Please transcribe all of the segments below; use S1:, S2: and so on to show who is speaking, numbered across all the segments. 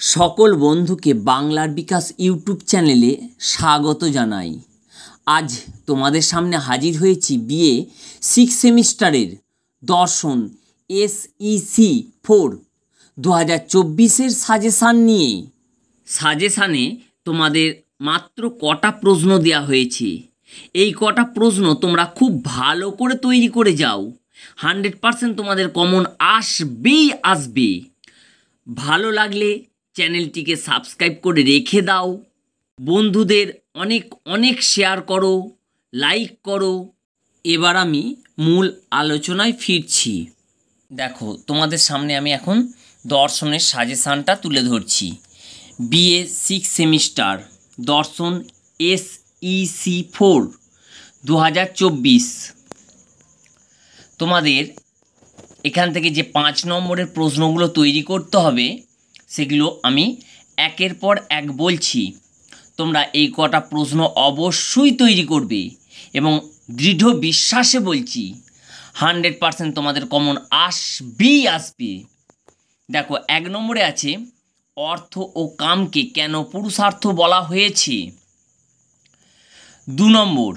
S1: সকল বন্ধুকে বাংলার বিকাশ ইউটিউব চ্যানেলে স্বাগত জানাই। আজ তোমাদের সামনে হাজির হয়েছি বিএ 6 সেমিস্টারের দর্শন SEC 4 2024-এর সাজেশান নিয়ে। সাজেশানে তোমাদের মাত্র কটা প্রশ্ন দেওয়া হয়েছে। এই কটা প্রশ্ন তোমরা খুব ভালো করে তৈরি করে যাও। 100% তোমাদের কমন আসবে। ভালো লাগলে চ্যানেলটিকে সাবস্ক্রাইব করে রেখে দাও, বন্ধুদের অনেক শেয়ার করো, লাইক করো। এবার আমি মূল আলোচনায় ফিরছি। দেখো, তোমাদের সামনে আমি এখন দর্শনের সাজেশানটা তুলে ধরছি। বিএ 6 সেমিস্টার দর্শন SEC 4 2024। তোমাদের এখান থেকে যে 5 নম্বরের প্রশ্নগুলো তৈরি করতে হবে সেগুলো আমি একের পর এক বলছি। তোমরা এই কটা প্রশ্ন অবশ্যই তৈরি করবে এবং দৃঢ় বিশ্বাসে বলছি 100% তোমাদের কমন আসবে। দেখো, 1 নম্বরে আছে অর্থ ও কামকে কেন পুরুষার্থ বলা হয়েছে। 2 নম্বর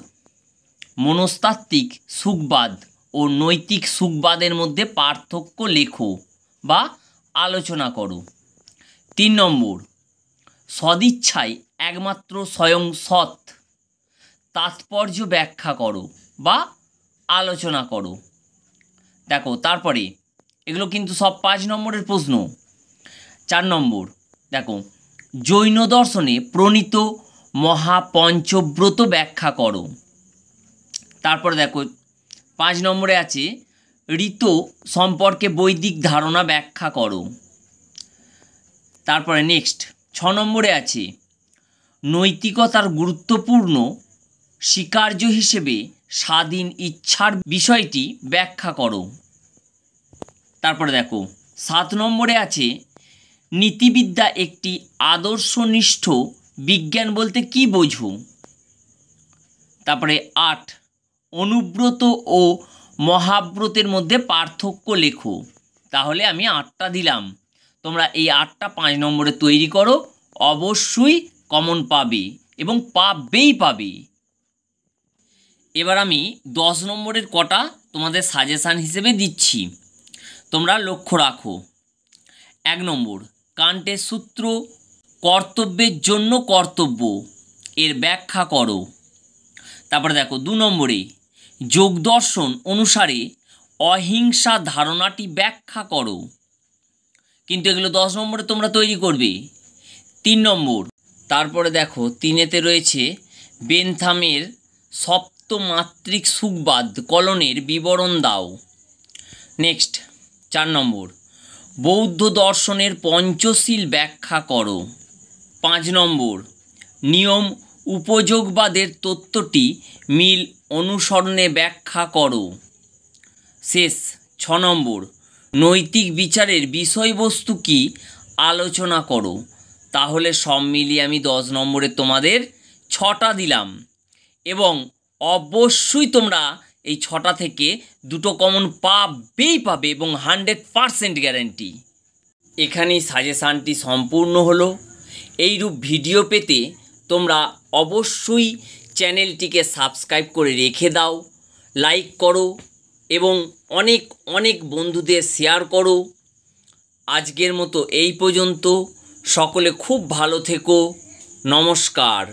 S1: মনস্তাত্ত্বিক সুখবাদ ও নৈতিক সুখবাদের মধ্যে পার্থক্য লেখো বা আলোচনা করো। 3 নম্বর সদিচ্ছায় একমাত্র স্বয়ং সৎ তাৎপর্য ব্যাখ্যা করো বা আলোচনা করো। দেখো, তারপরে এগুলো কিন্তু সব 5 নম্বরের প্রশ্ন। 4 নম্বর দেখো, জৈন দর্শনে প্রণীত মহাপঞ্চব্রত ব্যাখ্যা করো। তারপরে দেখো, 5 নম্বরে আছে ঋত সম্পর্কে বৈদিক ধারণা ব্যাখ্যা করো। তারপরে নেক্সট 6 নম্বরে আছে নৈতিকতার গুরুত্বপূর্ণ স্বীকার্য হিসেবে স্বাধীন ইচ্ছার বিষয়টি ব্যাখ্যা করো। তারপরে দেখো, 7 নম্বরে আছে নীতিবিদ্যা একটি আদর্শনিষ্ঠ বিজ্ঞান বলতে কি বোঝো। তারপরে 8 অনুব্রত ও মহাব্রতের মধ্যে পার্থক্য লেখো। তাহলে আমি 8টা দিলাম, তোমরা এই 8টা 5 নম্বরে তৈরি করো, অবশ্যই কমন পাবে এবং পাবে। এবার আমি 10 নম্বরের কটা তোমাদের সাজেশান হিসেবে দিচ্ছি, তোমরা লক্ষ্য রাখো। 1 নম্বর কান্টের সূত্র কর্তব্যের জন্য কর্তব্য এর ব্যাখ্যা করো। তারপরে দেখো, 2 নম্বরে যোগ দর্শন অনুসারে অহিংসা ধারণাটি ব্যাখ্যা করো। কিন্তু এগুলো 10 নম্বরে তোমরা তৈরি করবে। 3 নম্বর তারপরে দেখো, 3-এতে রয়েছে বেনথামের সপ্তমাত্রিক সুখবাদ কলনের বিবরণ দাও। নেক্সট 4 নম্বর বৌদ্ধ দর্শনের পঞ্চশীল ব্যাখ্যা করো। 5 নম্বর নিয়ম উপযোগবাদের তত্ত্বটি মিল অনুসরণে ব্যাখ্যা করো। শেষ 6 নম্বর নৈতিক বিচারের বিষয়বস্তু কি আলোচনা করো। তাহলে সব মিলিয়ে আমি 10 নম্বরে তোমাদের 6টা দিলাম এবং অবশ্যই তোমরা এই 6টা থেকে 2টো কমন পাবে এবং 100% গ্যারান্টি। এখানেই সাজেশানটি সম্পূর্ণ হলো। এইরূপ ভিডিও পেতে তোমরা অবশ্যই চ্যানেলটিকে সাবস্ক্রাইব করে রেখে দাও, লাইক করো এবং অনেক বন্ধুদের শেয়ার করো। আজকের মতো এই পর্যন্ত। সকলে খুব ভালো থেকো। নমস্কার।